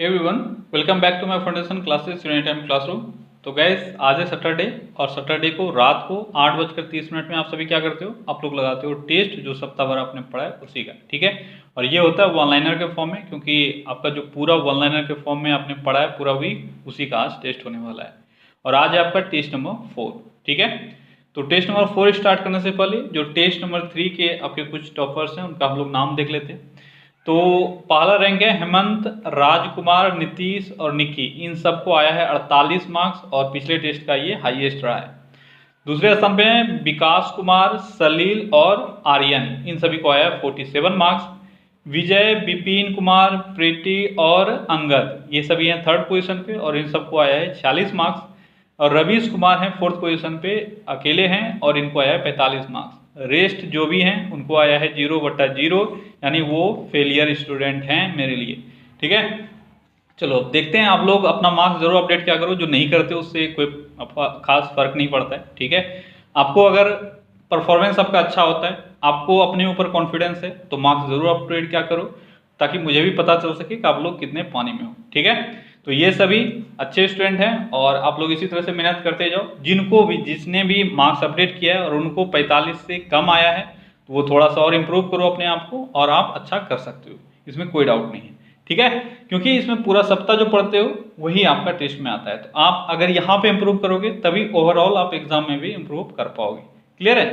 Everyone, welcome back to my foundation classes unit time classroom. तो guys, आज है Saturday और सैटरडे को रात को 8:30 में आप सभी क्या करते हो, आप लोग लगाते हो टेस्ट जो सप्ताह भर आपने पढ़ा है उसी का। ठीक है, और ये होता है वन लाइनर के फॉर्म में, क्योंकि आपका जो पूरा वन लाइनर के फॉर्म में आपने पढ़ा है पूरा वीक, उसी का आज टेस्ट होने वाला है। और आज है आपका टेस्ट नंबर 4। ठीक है, तो टेस्ट नंबर 4 स्टार्ट करने से पहले जो टेस्ट नंबर 3 के आपके कुछ टॉपर्स हैं उनका हम लोग नाम देख लेते हैं। तो पहला रैंक है हेमंत, राजकुमार, नीतीश और निकी। इन सबको आया है 48 मार्क्स और पिछले टेस्ट का ये हाईएस्ट रहा है। दूसरे स्थान पे हैं विकास कुमार, सलील और आर्यन। इन सभी को आया है 47 मार्क्स। विजय, विपिन कुमार, प्रीति और अंगद, ये सभी हैं थर्ड पोजीशन पे और इन सबको आया है 46 मार्क्स। और रवीश कुमार हैं फोर्थ पोजीशन पे, अकेले हैं और इनको आया है 45 मार्क्स। रेस्ट जो भी हैं उनको आया है 0/0, यानी वो फेलियर स्टूडेंट हैं मेरे लिए। ठीक है, चलो अब देखते हैं। आप लोग अपना मार्क्स जरूर अपडेट क्या करो, जो नहीं करते उससे कोई खास फर्क नहीं पड़ता है। ठीक है, आपको अगर परफॉर्मेंस आपका अच्छा होता है, आपको अपने ऊपर कॉन्फिडेंस है, तो मार्क्स जरूर अपडेट क्या करो, ताकि मुझे भी पता चल सके कि आप लोग कितने पानी में हो। ठीक है, तो ये सभी अच्छे स्टूडेंट हैं और आप लोग इसी तरह से मेहनत करते जाओ। जिसने भी मार्क्स अपडेट किया है और उनको 45 से कम आया है, तो वो थोड़ा सा और इम्प्रूव करो अपने आप को और आप अच्छा कर सकते हो, इसमें कोई डाउट नहीं है। ठीक है, क्योंकि इसमें पूरा सप्ताह जो पढ़ते हो वही आपका टेस्ट में आता है, तो आप अगर यहाँ पे इम्प्रूव करोगे तभी ओवरऑल आप एग्जाम में भी इम्प्रूव कर पाओगे। क्लियर है?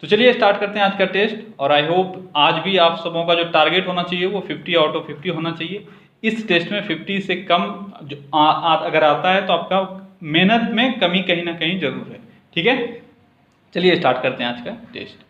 तो चलिए स्टार्ट करते हैं आज का टेस्ट। और आई होप आज भी आप सबों का जो टारगेट होना चाहिए वो 50 आउट ऑफ 50 होना चाहिए। इस टेस्ट में 50 से कम जो अगर आता है तो आपका मेहनत में कमी कहीं ना कहीं जरूर है। ठीक है, चलिए स्टार्ट करते हैं आज का टेस्ट।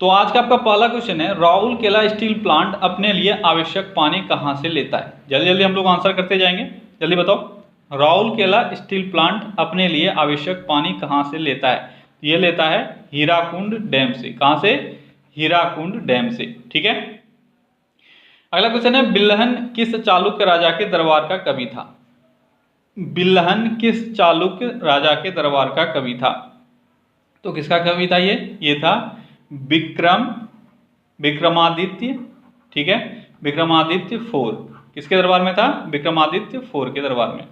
तो आज का आपका पहला क्वेश्चन है, राउल केला स्टील प्लांट अपने लिए आवश्यक पानी कहाँ से लेता है? जल्दी जल्दी हम लोग आंसर करते जाएंगे, जल्दी बताओ। राउल केला स्टील प्लांट अपने लिए आवश्यक पानी कहाँ से लेता है? ये लेता है हीराकुंड डैम से। कहाँ से? हीराकुंड डैम से। ठीक है, अगला क्वेश्चन है, बिल्हन किस चालुक्य राजा के दरबार का कवि था? बिल्हन किस चालुक्य राजा के दरबार का कवि था? तो किसका कवि था ये था विक्रमादित्य। ठीक है, विक्रमादित्य 4 किसके दरबार में था? विक्रमादित्य 4 के दरबार में।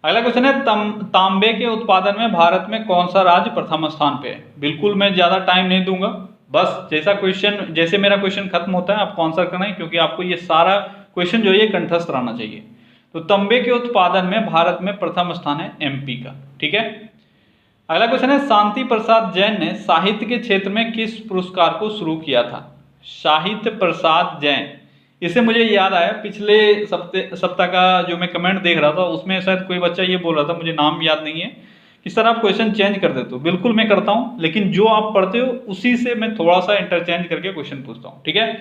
अगला क्वेश्चन है, तांबे के उत्पादन में भारत में कौन सा राज्य प्रथम स्थान पे है? बिल्कुल मैं ज्यादा टाइम नहीं दूंगा, बस जैसे मेरा क्वेश्चन खत्म होता है आपको आंसर करना है, क्योंकि आपको ये सारा क्वेश्चन जो है कंठस्थ रहना चाहिए। तो तांबे के उत्पादन में भारत में प्रथम स्थान है एमपी का। ठीक है, अगला क्वेश्चन है, शांति प्रसाद जैन ने साहित्य के क्षेत्र में किस पुरस्कार को शुरू किया था? साहित्य प्रसाद जैन, इससे मुझे याद आया पिछले सप्ताह का जो मैं कमेंट देख रहा था उसमें शायद कोई बच्चा ये बोल रहा था, मुझे नाम याद नहीं है, कि सर आप क्वेश्चन चेंज कर देते हो। बिल्कुल मैं करता हूँ, लेकिन जो आप पढ़ते हो उसी से मैं थोड़ा सा इंटरचेंज करके क्वेश्चन पूछता हूँ। ठीक है,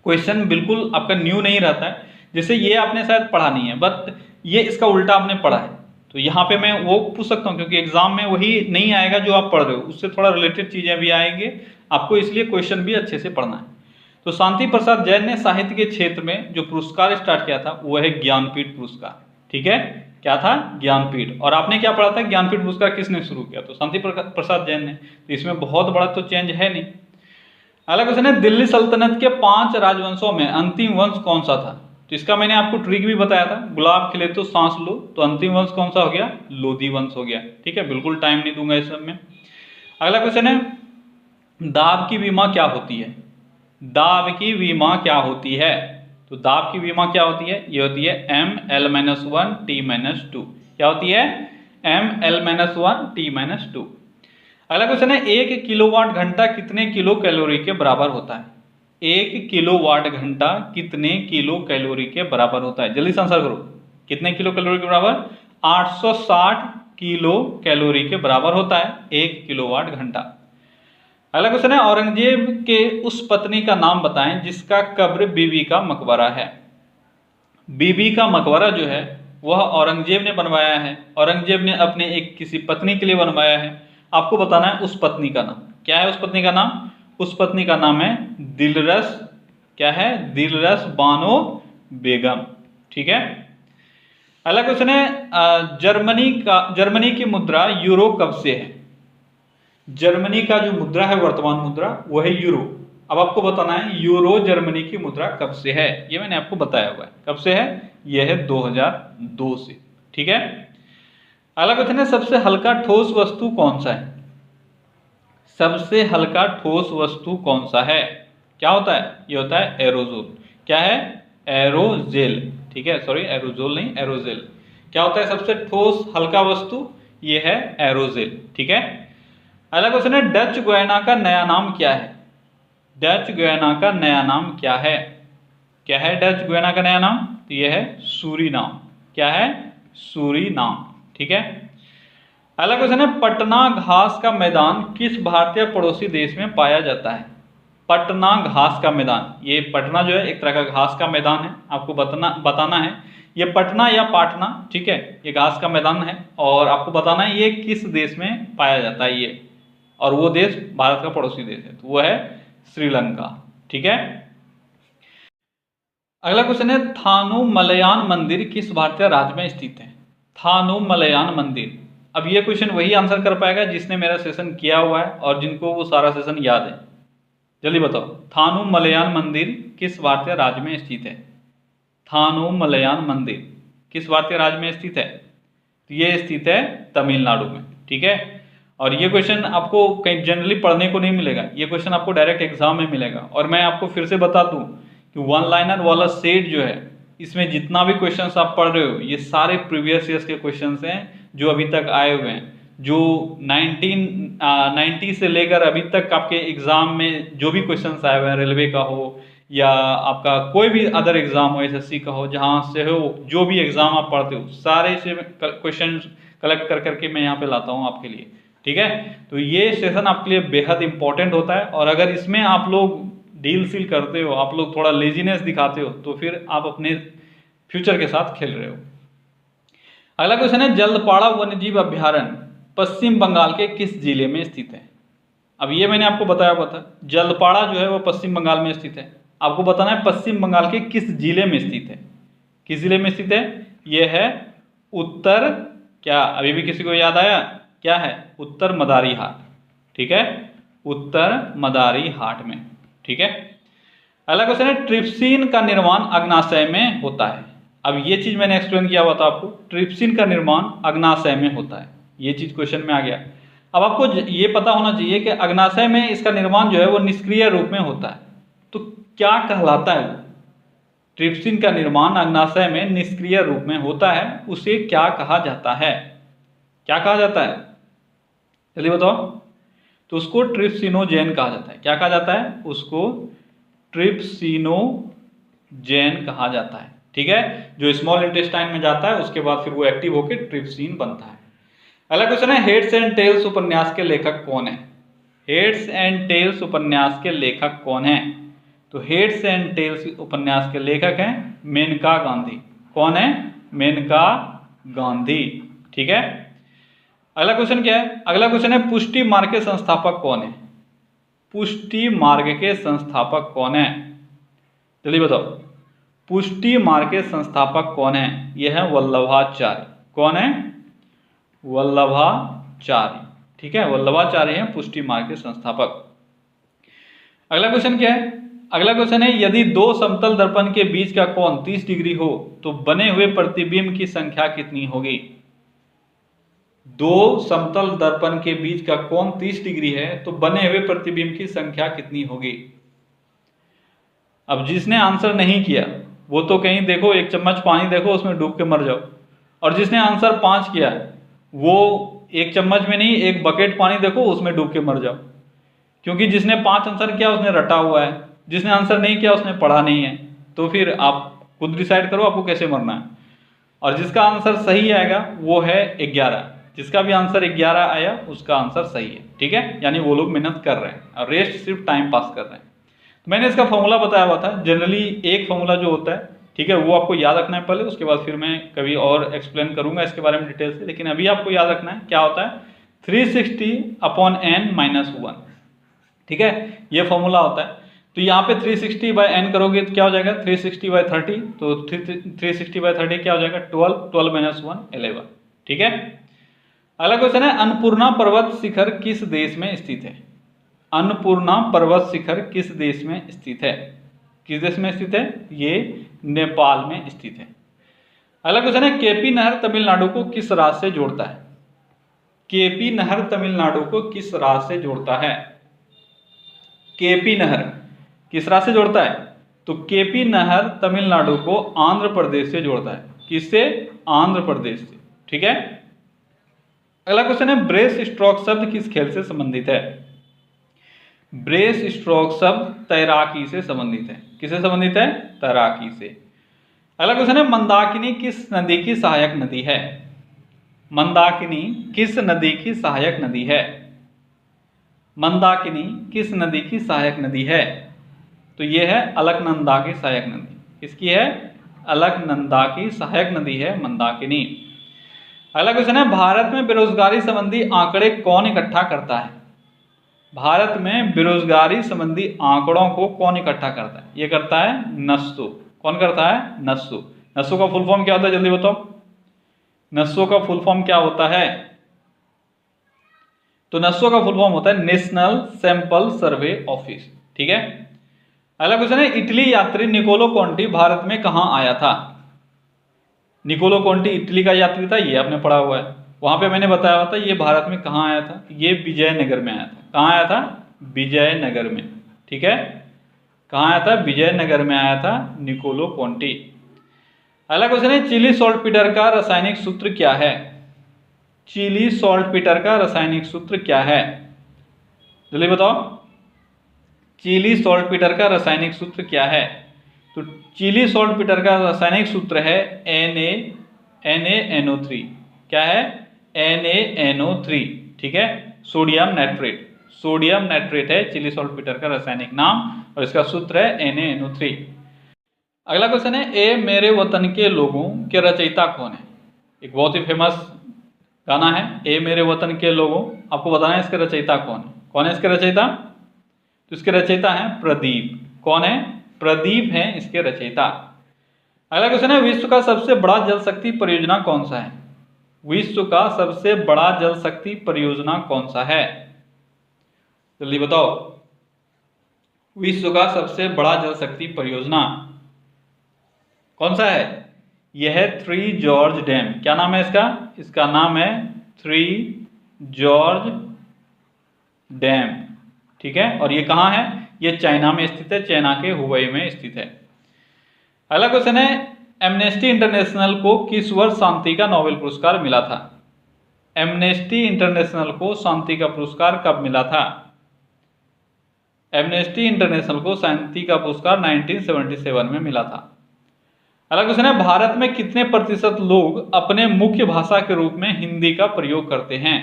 क्वेश्चन बिल्कुल आपका न्यू नहीं रहता है, जैसे ये आपने शायद पढ़ा नहीं है बट ये इसका उल्टा आपने पढ़ा है, तो यहाँ पे मैं वो पूछ सकता हूँ, क्योंकि एग्जाम में वही नहीं आएगा जो आप पढ़ रहे हो, उससे थोड़ा रिलेटेड चीजें भी आएंगे आपको, इसलिए क्वेश्चन भी अच्छे से पढ़ना है। तो शांति प्रसाद जैन ने साहित्य के क्षेत्र में जो पुरस्कार स्टार्ट किया था वो है ज्ञानपीठ पुरस्कार। ठीक है, क्या था? ज्ञानपीठ। और आपने क्या पढ़ा था? ज्ञानपीठ पुरस्कार किसने शुरू किया? तो शांति प्रसाद जैन ने। तो इसमें बहुत बड़ा तो चेंज है नहीं। अगला क्वेश्चन है, दिल्ली सल्तनत के 5 राजवंशों में अंतिम वंश कौन सा था? तो इसका मैंने आपको ट्रिक भी बताया था, गुलाब खिले तो सांस लो, तो अंतिम वंश कौन सा हो गया? लोधी वंश हो गया। ठीक है, बिल्कुल टाइम नहीं दूंगा इस सब में। अगला क्वेश्चन है, दाब की विमा क्या होती है? दाब की विमा क्या होती है? तो दाब की विमा क्या होती है? ये होती है ML-1 T-2। क्या होती है? ML-1 T-2। अगला क्वेश्चन है, 1 किलोवाट घंटा कितने किलो कैलोरी के बराबर होता है? 1 किलोवाट घंटा कितने किलो कैलोरी के बराबर होता है? जल्दी से आंसर करो, कितने किलो कैलोरी के बराबर? 860 किलो कैलोरी के बराबर होता है 1 किलोवाट घंटा। अगला क्वेश्चन है, औरंगजेब के उस पत्नी का नाम बताएं जिसका कब्र बीबी का मकबरा है। बीबी का मकबरा जो है वह औरंगजेब ने बनवाया है, औरंगजेब ने अपने एक किसी पत्नी के लिए बनवाया है। आपको बताना है उस पत्नी का नाम क्या है। उस पत्नी का नाम, उस पत्नी का नाम है दिलरस, क्या है? दिलरस बानो बेगम। ठीक है, अगला क्वेश्चन है, जर्मनी की मुद्रा यूरो कब से है? जर्मनी का जो मुद्रा है वर्तमान मुद्रा वो है यूरो। अब आपको बताना है यूरो जर्मनी की मुद्रा कब से है, ये मैंने आपको बताया हुआ है। कब से है? यह है 2002 से। ठीक है, अगला क्वेश्चन है सबसे हल्का ठोस वस्तु कौन सा है? सबसे हल्का ठोस वस्तु कौन सा है? क्या होता है? ये होता है एरोजोल। क्या है? एरोजेल। ठीक है, सॉरी एरोजोल नहीं, एरोजेल। क्या होता है सबसे ठोस हल्का वस्तु? ये है एरोजेल। ठीक है, अगला क्वेश्चन है डच गुयाना का नया नाम क्या है? डच गुयाना का नया नाम क्या है? क्या है डच गुयाना का नया नाम? तो यह है सूरीनाम। क्या है? सूरीनाम। ठीक है, अगला क्वेश्चन है पटना घास का मैदान किस भारतीय पड़ोसी देश में पाया जाता है? पटना घास का मैदान, ये पटना जो है एक तरह का घास का मैदान है, आपको बताना है ये पटना या पाटना, ठीक है, ये घास का मैदान है और आपको बताना है ये किस देश में पाया जाता है ये, और वो देश भारत का पड़ोसी देश है, तो वो है श्रीलंका। ठीक है, अगला क्वेश्चन है थानुमलयान मंदिर किस भारतीय राज्य में स्थित है? थानुमलयान मंदिर, अब ये क्वेश्चन वही आंसर कर पाएगा जिसने मेरा सेशन किया हुआ है और जिनको वो सारा सेशन याद है। जल्दी बताओ, थानुमलयान मंदिर किस भारतीय राज्य में स्थित है? थानुमलयान मंदिर किस भारतीय राज्य में स्थित है? तो ये स्थित है तमिलनाडु में। ठीक है, और ये क्वेश्चन आपको कहीं जनरली पढ़ने को नहीं मिलेगा, ये क्वेश्चन आपको डायरेक्ट एग्जाम में मिलेगा। और मैं आपको फिर से बता दूं कि वन लाइनर वाला सेट जो है, इसमें जितना भी क्वेश्चंस आप पढ़ रहे हो ये सारे प्रीवियस ईयर्स के क्वेश्चंस हैं जो अभी तक आए हुए हैं, जो 1990 से लेकर अभी तक आपके एग्जाम में जो भी क्वेश्चंस आए हुए हैं, रेलवे का हो या आपका कोई भी अदर एग्जाम हो, एसएससी का हो, जहां से हो जो भी एग्जाम आप पढ़ते हो, सारे से क्वेश्चन कलेक्ट कर करके मैं यहाँ पे लाता हूँ आपके लिए। ठीक है, तो ये सेशन आपके लिए बेहद इंपॉर्टेंट होता है, और अगर इसमें आप लोग डील सील करते हो, आप लोग थोड़ा लेजीनेस दिखाते हो, तो फिर आप अपने फ्यूचर के साथ खेल रहे हो। अगला क्वेश्चन है जलदापाड़ा वन्यजीव अभ्यारण्य पश्चिम बंगाल के किस जिले में स्थित है? अब ये मैंने आपको बताया हुआ था, जलदापाड़ा जो है वो पश्चिम बंगाल में स्थित है। आपको बताना है पश्चिम बंगाल के किस जिले में स्थित है। किस जिले में स्थित है? यह है उत्तर, क्या अभी भी किसी को याद आया? क्या है? उत्तर मदारी हाट। ठीक है, उत्तर मदारी हाट में। ठीक है, अगला क्वेश्चन है ट्रिप्सिन का निर्माण अग्नाशय में होता है। अब ये चीज मैंने एक्सप्लेन किया हुआ था आपको, ट्रिप्सिन का निर्माण अग्नाशय में होता है, ये चीज क्वेश्चन में आ गया। अब आपको ये पता होना चाहिए कि अग्नाशय में इसका निर्माण जो है वो निष्क्रिय रूप में होता है, तो क्या कहलाता है? ट्रिप्सिन का निर्माण अग्नाशय में निष्क्रिय रूप में होता है, उसे क्या कहा जाता है? क्या कहा जाता है? जल्दी बताओ। तो उसको ट्रिप्सिनोजेन कहा जाता है। क्या कहा जाता है? उसको ट्रिप्सिनोजेन कहा जाता है। ठीक है, जो स्मॉल इंटेस्टाइन में जाता है उसके बाद फिर वो एक्टिव होकर ट्रिप्सिन बनता है। अगला क्वेश्चन है हेड्स एंड टेल्स उपन्यास के लेखक कौन है? हेड्स एंड टेल्स उपन्यास के लेखक कौन है? तो हेड्स एंड टेल्स उपन्यास के लेखक हैं मेनका गांधी। कौन है? मेनका गांधी। ठीक है, अगला क्वेश्चन क्या है? अगला क्वेश्चन है पुष्टि मार्ग के संस्थापक कौन है? पुष्टि मार्ग के संस्थापक कौन है? जल्दी बताओ, पुष्टि मार्ग के संस्थापक कौन है? यह है वल्लभाचार्य। कौन है? वल्लभाचार्य। ठीक है, वल्लभाचार्य हैं पुष्टि मार्ग के संस्थापक। अगला क्वेश्चन क्या है? अगला क्वेश्चन है यदि दो समतल दर्पण के बीच का कोण 30 डिग्री हो तो बने हुए प्रतिबिंब की संख्या कितनी होगी? दो समतल दर्पण के बीच का कोण 30 डिग्री है तो बने हुए प्रतिबिंब की संख्या कितनी होगी? अब जिसने आंसर नहीं किया वो तो कहीं देखो, एक चम्मच पानी देखो उसमें डूब के मर जाओ, और जिसने आंसर 5 किया वो एक चम्मच में नहीं, एक बकेट पानी देखो उसमें डूब के मर जाओ, क्योंकि जिसने 5 आंसर किया उसने रटा हुआ है, जिसने आंसर नहीं किया उसने पढ़ा नहीं है। तो फिर आप खुद डिसाइड करो आपको कैसे मरना है। और जिसका आंसर सही आएगा वो है 11, जिसका भी आंसर 11 आया उसका आंसर सही है। ठीक है, यानी वो लोग मेहनत कर रहे हैं और रेस्ट सिर्फ टाइम पास कर रहे हैं। तो मैंने इसका फॉर्मूला बताया हुआ था, जनरली एक फॉर्मूला जो होता है, ठीक है, वो आपको याद रखना है पहले, उसके बाद फिर मैं कभी और एक्सप्लेन करूंगा इसके बारे में डिटेल से, लेकिन अभी आपको याद रखना है क्या होता है 360/n-1। ठीक है, ये फॉर्मूला होता है। तो यहाँ पे 360/n करोगे तो क्या हो जाएगा 360/30, तो 360/30 क्या हो जाएगा 12, 12 - 1 11। ठीक है, अगला क्वेश्चन है अन्नपूर्णा पर्वत शिखर किस देश में स्थित है? अन्नपूर्णा पर्वत शिखर किस देश में स्थित है? किस देश में स्थित है? ये नेपाल में स्थित है। अगला क्वेश्चन है केपी नहर तमिलनाडु को किस राज्य से जोड़ता है? केपी नहर तमिलनाडु को किस राज्य से जोड़ता है? केपी नहर किस राज्य से जोड़ता है? तो केपी नहर तमिलनाडु को आंध्र प्रदेश से जोड़ता है। किससे? आंध्र प्रदेश से। ठीक है। अगला क्वेश्चन है ब्रेस्ट स्ट्रोक शब्द किस खेल से संबंधित है? ब्रेस्ट स्ट्रोक शब्द तैराकी से संबंधित है। किससे संबंधित है? तैराकी से। अगला क्वेश्चन है मंदाकिनी किस नदी की सहायक नदी है? मंदाकिनी किस नदी की सहायक नदी है? मंदाकिनी किस नदी की सहायक नदी है? तो यह है अलकनंदा की सहायक नदी। किसकी है? अलकनंदा की सहायक नदी है मंदाकिनी। अगला क्वेश्चन है भारत में बेरोजगारी संबंधी आंकड़े कौन इकट्ठा करता है? भारत में बेरोजगारी संबंधी आंकड़ों को कौन इकट्ठा करता है? ये करता है नस्सो। कौन करता है? नस्सो। नस्सो का फुल फॉर्म क्या होता है? जल्दी बताओ। नस्सो का फुल फॉर्म क्या होता है? तो नस्सो का फुल फॉर्म होता है नेशनल सैंपल सर्वे ऑफिस। ठीक है। अगला क्वेश्चन है इटली यात्री निकोलो कोंटी भारत में कहां आया था? निकोलो कोंटी इटली का यात्री था, ये आपने पढ़ा हुआ है। वहां पे मैंने बताया हुआ था ये भारत में कहां आया था? ये विजयनगर में आया था। कहां आया था? विजयनगर में। ठीक है। कहां आया था? विजयनगर में आया था निकोलो कोंटी। अगला क्वेश्चन है चिली सॉल्टपीटर का रासायनिक सूत्र क्या है? चिली सॉल्टपीटर का रासायनिक सूत्र क्या है? जल्दी बताओ। चिली सॉल्टपीटर का रासायनिक सूत्र क्या है? तो चिली सॉल्टपीटर का रासायनिक सूत्र है NaNO3। क्या है? NaNO3। ठीक है। Sodium nitrate. सोडियम नाइट्रेट है चिली सॉल्टपीटर का रासायनिक नाम और इसका सूत्र है NaNO3। अगला क्वेश्चन है ए मेरे वतन के लोगों के रचयिता कौन है? एक बहुत ही फेमस गाना है ए मेरे वतन के लोगों। आपको बताना है इसके रचयिता कौन है। कौन है इसके रचयिता? तो इसके रचयिता हैं प्रदीप। कौन है? प्रदीप हैं इसके रचयिता। अगला क्वेश्चन है विश्व का सबसे बड़ा जल शक्ति परियोजना कौन सा है? विश्व का सबसे बड़ा जल शक्ति परियोजना कौन सा है? जल्दी बताओ। विश्व का सबसे बड़ा जल शक्ति परियोजना कौन सा है? यह है थ्री जॉर्ज डैम। क्या नाम है इसका? इसका नाम है थ्री जॉर्ज डैम। ठीक है। और ये कहाँ है? ये चाइना में स्थित है। चाइना के हुबई में स्थित है। अगला क्वेश्चन है एमनेस्टी इंटरनेशनल को किस वर्ष शांति का नोबेल पुरस्कार मिला था? एमनेस्टी इंटरनेशनल को शांति का पुरस्कार कब मिला था? एमनेस्टी इंटरनेशनल को शांति का पुरस्कार 1977 में मिला था। अगला क्वेश्चन है भारत में कितने प्रतिशत लोग अपने मुख्य भाषा के रूप में हिंदी का प्रयोग करते हैं?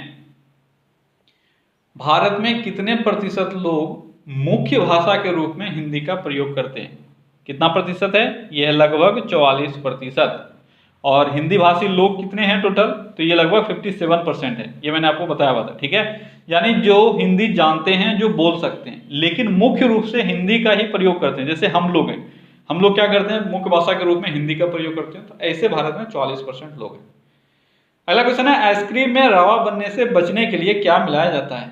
भारत में कितने प्रतिशत लोग मुख्य भाषा के रूप में हिंदी का प्रयोग करते हैं? कितना प्रतिशत है? यह लगभग 44%। और हिंदी भाषी लोग कितने हैं टोटल? तो ये लगभग 57% है। ये मैंने आपको बताया हुआ था। ठीक है। यानी जो हिंदी जानते हैं, जो बोल सकते हैं, लेकिन मुख्य रूप से हिंदी का ही प्रयोग करते हैं। जैसे हम लोग हैं, हम लोग क्या करते हैं? मुख्य भाषा के रूप में हिंदी का प्रयोग करते हैं। तो ऐसे भारत में 44% लोग हैं। अगला क्वेश्चन है आइसक्रीम में रवा बनने से बचने के लिए क्या मिलाया जाता है?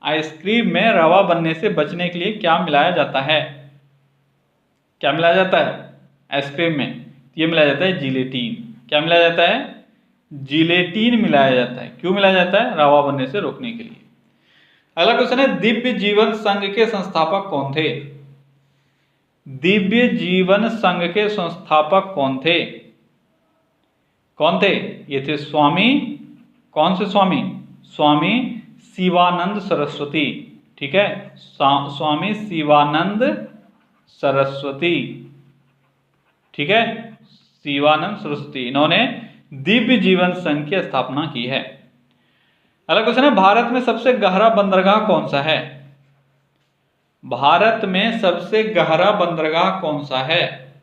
आइसक्रीम में रवा बनने से बचने के लिए क्या मिलाया जाता है? क्या मिलाया जाता है आइसक्रीम में? ये मिलाया जाता है जिलेटिन। क्या मिलाया जाता है? जिलेटिन मिलाया जाता है। क्यों मिलाया जाता है? रवा बनने से रोकने के लिए। अगला क्वेश्चन है दिव्य जीवन संघ के संस्थापक कौन थे? दिव्य जीवन संघ के संस्थापक कौन थे? कौन थे? ये थे स्वामी, कौन से स्वामी? स्वामी शिवानंद सरस्वती। ठीक है। स्वामी शिवानंद सरस्वती। ठीक है। शिवानंद सरस्वती, इन्होंने दिव्य जीवन संघ की स्थापना की है। अगला क्वेश्चन है भारत में सबसे गहरा बंदरगाह कौन सा है? भारत में सबसे गहरा बंदरगाह कौन सा है?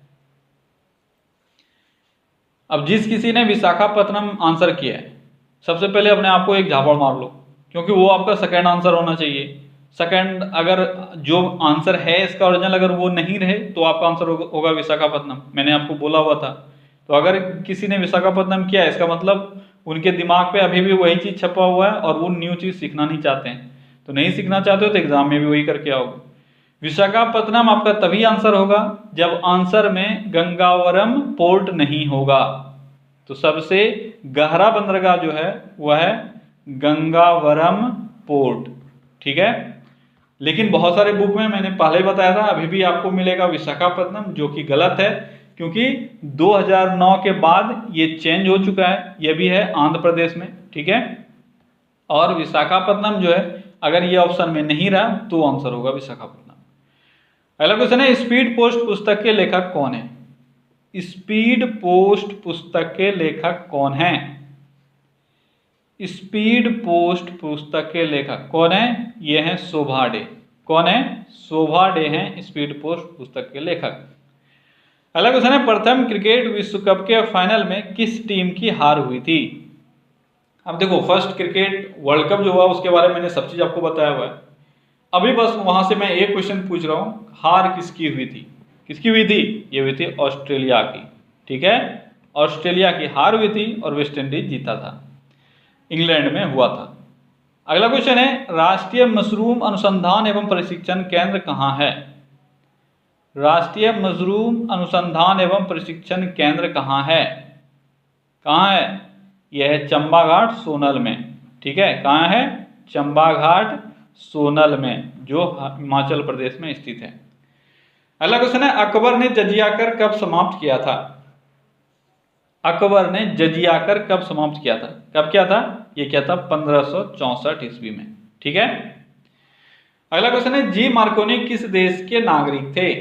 अब जिस किसी ने विशाखापत्तनम आंसर किया है, सबसे पहले अपने आप को एक झापड़ मार लो, क्योंकि वो आपका सेकंड आंसर होना चाहिए। सेकंड, अगर जो आंसर है इसका ओरिजिनल अगर वो नहीं रहे तो आपका आंसर होगा विशाखापत्तनम। मैंने आपको बोला हुआ था। तो अगर किसी ने विशाखापत्तनम किया है, इसका मतलब उनके दिमाग पे अभी भी वही चीज़ छपा हुआ है और वो न्यू चीज़ सीखना नहीं चाहते हैं। तो नहीं सीखना चाहते हो तो एग्जाम में भी वही करके आओगे। विशाखापत्तनम आपका तभी आंसर होगा जब आंसर में गंगावरम पोर्ट नहीं होगा। तो सबसे गहरा बंदरगाह जो है वह है गंगावरम पोर्ट, ठीक है। लेकिन बहुत सारे बुक में मैंने पहले बताया था, अभी भी आपको मिलेगा विशाखापत्तनम, जो कि गलत है, क्योंकि 2009 के बाद ये चेंज हो चुका है। ये भी है आंध्र प्रदेश में, ठीक है। और विशाखापत्तनम जो है अगर ये ऑप्शन में नहीं रहा तो आंसर होगा विशाखापत्तनम। अगला क्वेश्चन है, स्पीड पोस्ट पुस्तक के लेखक कौन है? स्पीड पोस्ट पुस्तक के लेखक कौन है? स्पीड पोस्ट पुस्तक के लेखक कौन है? ये हैं शोभा डे। कौन है? शोभा डे हैं स्पीड पोस्ट पुस्तक के लेखक। अगला क्वेश्चन है, प्रथम क्रिकेट विश्व कप के फाइनल में किस टीम की हार हुई थी? अब देखो, फर्स्ट क्रिकेट वर्ल्ड कप जो हुआ उसके बारे में मैंने सब चीज आपको बताया हुआ है। अभी बस वहां से मैं एक क्वेश्चन पूछ रहा हूं, हार किसकी हुई थी? किसकी हुई थी? ये हुई थी ऑस्ट्रेलिया की, ठीक है। ऑस्ट्रेलिया की हार हुई थी और वेस्ट इंडीज जीता था, इंग्लैंड में हुआ था। अगला क्वेश्चन है, राष्ट्रीय मशरूम अनुसंधान एवं प्रशिक्षण केंद्र कहाँ है? राष्ट्रीय मशरूम अनुसंधान एवं प्रशिक्षण केंद्र कहाँ है? कहाँ है? यह है चंबा घाट सोनल में, ठीक है। कहाँ है? चंबा घाट सोनल में, जो हिमाचल प्रदेश में स्थित है। अगला क्वेश्चन है, अकबर ने जजिया कर कब समाप्त किया था? अकबर ने जजिया कर कब समाप्त किया था? कब किया था? ये क्या था? 1564 ईस्वी में, ठीक है। अगला क्वेश्चन है, जी मार्कोनी किस देश के नागरिक थे?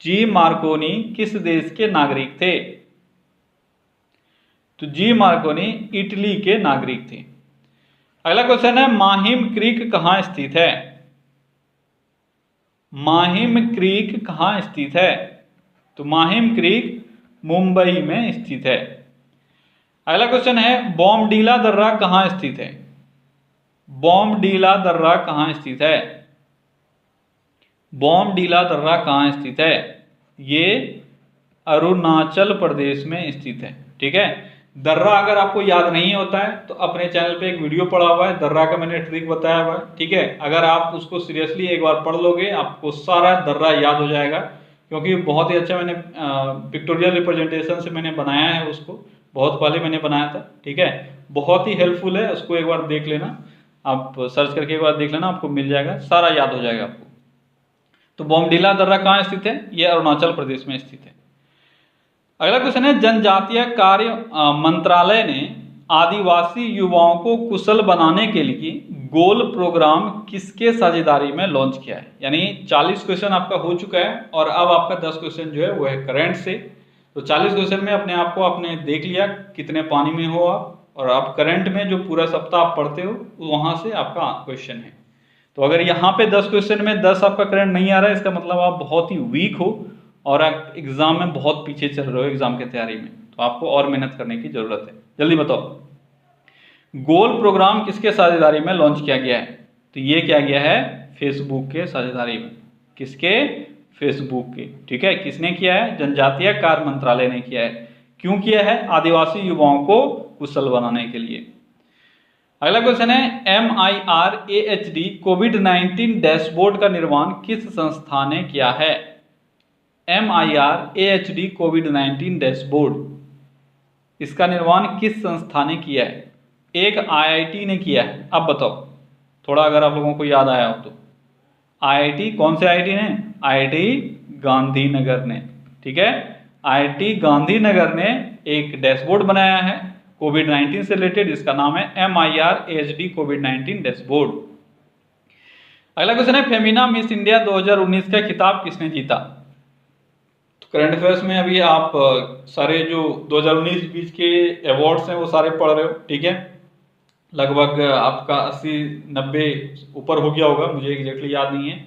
जी मार्कोनी किस देश के नागरिक थे? तो जी मार्कोनी इटली के नागरिक थे। अगला क्वेश्चन है, माहिम क्रीक कहाँ स्थित है? माहिम क्रीक कहाँ स्थित है? तो माहिम क्रीक मुंबई में स्थित है। अगला क्वेश्चन है, बॉमडीला दर्रा कहाँ स्थित है? बॉमडीला दर्रा कहाँ स्थित है? बॉमडीला दर्रा कहाँ स्थित है? ये अरुणाचल प्रदेश में स्थित है, ठीक है। दर्रा अगर आपको याद नहीं होता है तो अपने चैनल पे एक वीडियो पड़ा हुआ है, दर्रा का मैंने ट्रिक बताया हुआ है, ठीक है। अगर आप उसको सीरियसली एक बार पढ़ लोगे आपको सारा दर्रा याद हो जाएगा, क्योंकि बहुत ही अच्छा मैंने पिक्टोरियल रिप्रेजेंटेशन से मैंने बनाया है उसको, बहुत पहले मैंने बनाया था, ठीक है। बहुत ही हेल्पफुल है, उसको एक बार देख लेना, आप सर्च करके एक बार देख लेना, आपको मिल जाएगा, सारा याद हो जाएगा आपको। तो बॉमडीला दर्रा कहाँ स्थित है? ये अरुणाचल प्रदेश में स्थित है। अगला क्वेश्चन है, जनजातीय कार्य मंत्रालय ने आदिवासी युवाओं को कुशल बनाने के लिए गोल प्रोग्राम किसके साझेदारी में लॉन्च किया है? यानी 40 क्वेश्चन आपका हो चुका है और अब आपका 10 क्वेश्चन जो है वो है करंट से। तो 40 क्वेश्चन में अपने आप को आपने देख लिया कितने पानी में हो आप, और आप करंट में जो पूरा सप्ताह आप पढ़ते हो वहां से आपका क्वेश्चन है। तो अगर यहाँ पे 10 क्वेश्चन में 10 आपका करंट नहीं आ रहा है, इसका मतलब आप बहुत ही वीक हो और आप एग्जाम में बहुत पीछे चल रहे हो एग्जाम की तैयारी में, तो आपको और मेहनत करने की जरूरत है। जल्दी बताओ, गोल प्रोग्राम किसके साझेदारी में लॉन्च किया गया है? तो ये क्या गया है? फेसबुक के साझेदारी में। किसके? फेसबुक के, ठीक है। किसने किया है? जनजातीय कार्य मंत्रालय ने किया है। क्यों किया है? आदिवासी युवाओं को कुशल बनाने के लिए। अगला क्वेश्चन है, MIRAHD कोविड-19 डैशबोर्ड का निर्माण किस संस्था ने किया है? MIRAHD कोविड-19 डैशबोर्ड, इसका निर्माण किस संस्था ने किया है? एक IIT ने किया है। अब बताओ थोड़ा, अगर आप लोगों को याद आया हो तो। IIT कौन से IIT ने? IIT गांधीनगर ने, ठीक है। IIT गांधीनगर ने एक डैशबोर्ड बनाया है कोविड-19 से रिलेटेड, इसका नाम है MIRAHD कोविड-19 डैशबोर्ड। अगला क्वेश्चन है, फेमिना मिस इंडिया 2019 का खिताब किसने जीता? तो करंट अफेयर्स में अभी आप सारे जो 2019 बीच के अवार्ड्स हैं वो सारे पढ़ रहे हो, ठीक है। लगभग आपका 80-90 ऊपर हो गया होगा, मुझे एग्जैक्टली याद नहीं है।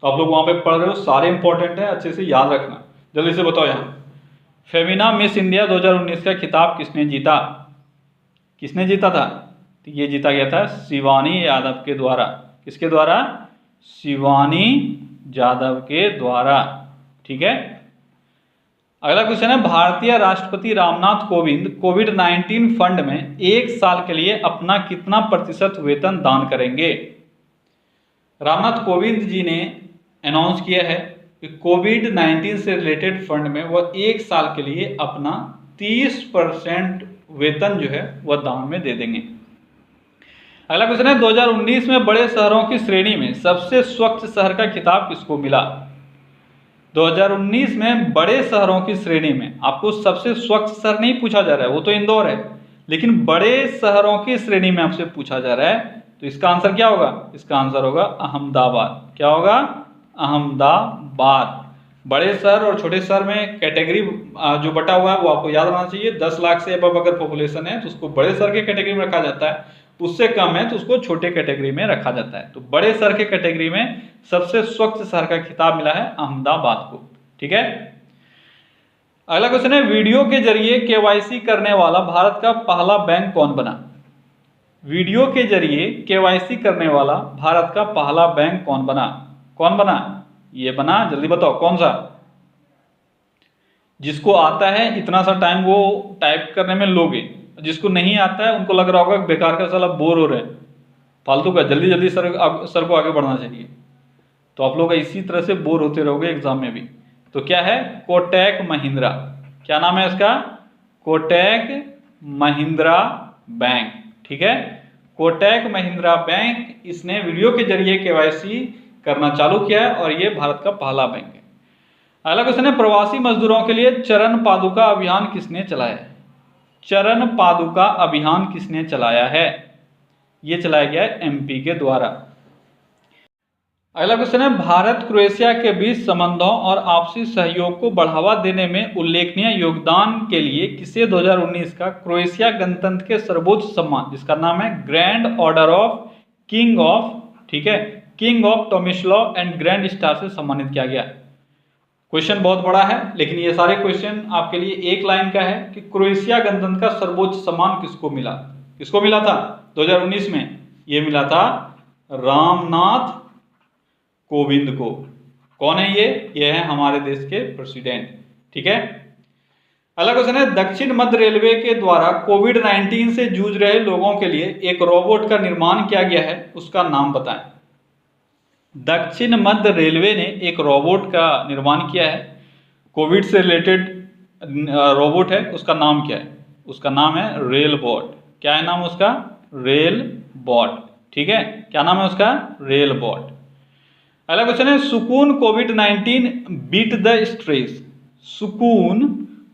तो आप लोग वहाँ पे पढ़ रहे हो, सारे इंपॉर्टेंट है, अच्छे से याद रखना। जल्दी से बताओ, यहाँ फेमिना मिस इंडिया 2019 का खिताब किसने जीता? किसने जीता था? तो ये जीता गया था शिवानी यादव के द्वारा। किसके द्वारा? शिवानी यादव के द्वारा, ठीक है। अगला क्वेश्चन है, भारतीय राष्ट्रपति रामनाथ कोविंद कोविड-19 फंड में 1 साल के लिए अपना कितना प्रतिशत वेतन दान करेंगे? रामनाथ कोविंद जी ने अनाउंस किया है कि कोविड-19 से रिलेटेड फंड में वह 1 साल के लिए अपना 30% वेतन जो है वह दान में दे देंगे। अगला क्वेश्चन है 2019 में बड़े शहरों की श्रेणी में सबसे स्वच्छ शहर का खिताब किसको मिला? 2019 में बड़े शहरों की श्रेणी में आपको सबसे स्वच्छ शहर नहीं पूछा जा रहा है, वो तो इंदौर है, लेकिन बड़े शहरों की श्रेणी में आपसे पूछा जा रहा है, तो इसका आंसर क्या होगा? इसका आंसर होगा अहमदाबाद। क्या होगा? अहमदाबाद। बड़े शहर और छोटे शहर में कैटेगरी जो बटा हुआ है वो आपको याद रहना चाहिए। 10 लाख से अबव अगर पॉपुलेशन है तो उसको बड़े शहर के कैटेगरी में रखा जाता है, उससे कम है तो उसको छोटे कैटेगरी में रखा जाता है। तो बड़े शहर के कैटेगरी में सबसे स्वच्छ शहर का खिताब मिला है अहमदाबाद को। ठीक है, अगला क्वेश्चन है वीडियो के जरिए केवाईसी करने वाला भारत का पहला बैंक कौन बना? वीडियो के जरिए केवाईसी करने वाला भारत का पहला बैंक कौन बना? कौन बना? ये बना, जल्दी बताओ कौन सा? जिसको आता है इतना सा टाइम वो टाइप करने में लोगे, जिसको नहीं आता है उनको लग रहा होगा बेकार का साला बोर हो रहे हैं, फालतू का, जल्दी जल्दी सर को आगे बढ़ना चाहिए। तो आप लोग इसी तरह से बोर होते रहोगे एग्जाम में भी। तो क्या है? कोटक महिंद्रा। क्या नाम है इसका? कोटक महिंद्रा बैंक। ठीक है, कोटक महिंद्रा बैंक, इसने वीडियो के जरिए केवाईसी करना चालू किया है और ये भारत का पहला बैंक है। अगला क्वेश्चन है प्रवासी मजदूरों के लिए चरण पादुका अभियान किसने चलाया है? चरण पादुका अभियान किसने चलाया है? ये चलाया गया है एमपी के द्वारा। अगला क्वेश्चन है भारत क्रोएशिया के बीच संबंधों और आपसी सहयोग को बढ़ावा देने में उल्लेखनीय योगदान के लिए किसे 2019 का क्रोएशिया गणतंत्र के सर्वोच्च सम्मान, जिसका नाम है grand order of king of, ठीक है, king of Tomislav and grand star से सम्मानित किया गया? क्वेश्चन बहुत बड़ा है, लेकिन ये सारे क्वेश्चन आपके लिए एक लाइन का है कि क्रोएशिया गणतंत्र का सर्वोच्च सम्मान किसको मिला? किसको मिला था 2019 में? ये मिला था रामनाथ कोविंद को। कौन है ये? ये है हमारे देश के प्रेसिडेंट। ठीक है, अगला क्वेश्चन है दक्षिण मध्य रेलवे के द्वारा कोविड-19 से जूझ रहे लोगों के लिए एक रोबोट का निर्माण किया गया है, उसका नाम बताएं। दक्षिण मध्य रेलवे ने एक रोबोट का निर्माण किया है, कोविड से रिलेटेड रोबोट है, उसका नाम क्या है? उसका नाम है रेल बॉट। क्या है नाम उसका? Rail bot. ठीक है, क्या नाम है उसका? Rail bot. अगला क्वेश्चन है सुकून कोविड-19 बीट द स्ट्रेस। सुकून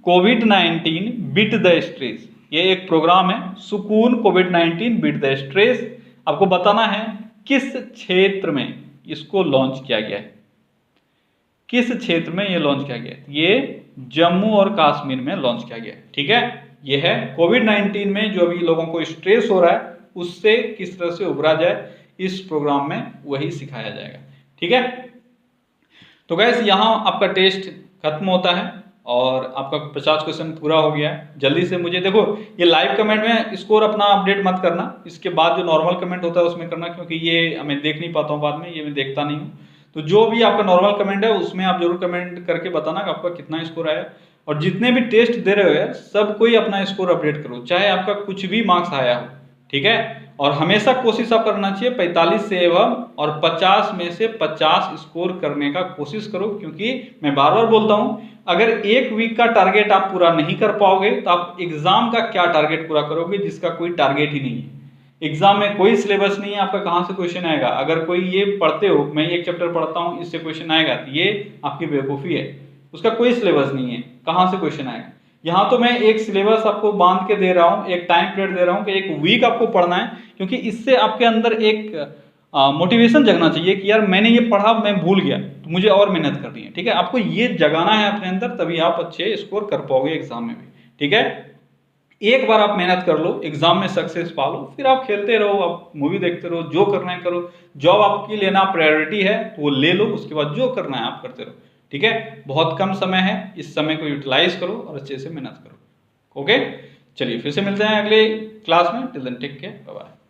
कोविड-19 बीट द स्ट्रेस, ये एक प्रोग्राम है, सुकून कोविड-19 बीट द स्ट्रेस। आपको बताना है किस क्षेत्र में इसको लॉन्च किया गया है, किस क्षेत्र में ये लॉन्च किया गया है? ये जम्मू और कश्मीर में लॉन्च किया गया है। ठीक है, ये है कोविड-19 में जो अभी लोगों को स्ट्रेस हो रहा है उससे किस तरह से उभरा जाए, इस प्रोग्राम में वही सिखाया जाएगा। ठीक है, तो गाइस यहाँ आपका टेस्ट खत्म होता है और आपका 50 क्वेश्चन पूरा हो गया है। जल्दी से मुझे देखो, ये लाइव कमेंट में स्कोर अपना अपडेट मत करना, इसके बाद जो नॉर्मल कमेंट होता है उसमें करना, क्योंकि ये मैं देख नहीं पाता हूँ बाद में, ये मैं देखता नहीं हूँ। तो जो भी आपका नॉर्मल कमेंट है उसमें आप जरूर कमेंट करके बताना कि आपका कितना स्कोर आया, और जितने भी टेस्ट दे रहे हो यार सब कोई अपना स्कोर अपडेट करो, चाहे आपका कुछ भी मार्क्स आया हो। ठीक है, और हमेशा कोशिश आप करना चाहिए 45 से एवं और 50 में से 50 स्कोर करने का कोशिश करो, क्योंकि मैं बार बार बोलता हूं अगर एक वीक का टारगेट आप पूरा नहीं कर पाओगे तो आप एग्जाम का क्या टारगेट पूरा करोगे, जिसका कोई टारगेट ही नहीं है। एग्जाम में कोई सिलेबस नहीं है, आपका कहाँ से क्वेश्चन आएगा? अगर कोई ये पढ़ते हो, मैं एक चैप्टर पढ़ता हूँ इससे क्वेश्चन आएगा, तो ये आपकी बेवकूफ़ी है, उसका कोई सिलेबस नहीं है, कहाँ से क्वेश्चन आएगा? यहाँ तो मैं एक सिलेबस आपको बांध के दे रहा हूँ, एक टाइम पीरियड दे रहा हूँ कि एक वीक आपको पढ़ना है, क्योंकि इससे आपके अंदर एक मोटिवेशन जगना चाहिए कि यार मैंने ये पढ़ा, मैं भूल गया, तो मुझे और मेहनत करनी है। ठीक है, आपको ये जगाना है अपने अंदर, तभी आप अच्छे स्कोर कर पाओगे एग्जाम में भी। ठीक है, एक बार आप मेहनत कर लो, एग्जाम में सक्सेस पा लो, फिर आप खेलते रहो, आप मूवी देखते रहो, जो करना है करो, जॉब आपकी लेना प्रायोरिटी है तो वो ले लो, उसके बाद जो करना है आप करते रहो। ठीक है, बहुत कम समय है, इस समय को यूटिलाइज करो और अच्छे से मेहनत करो। ओके, चलिए फिर से मिलते हैं अगले क्लास में। Till then take care, bye bye.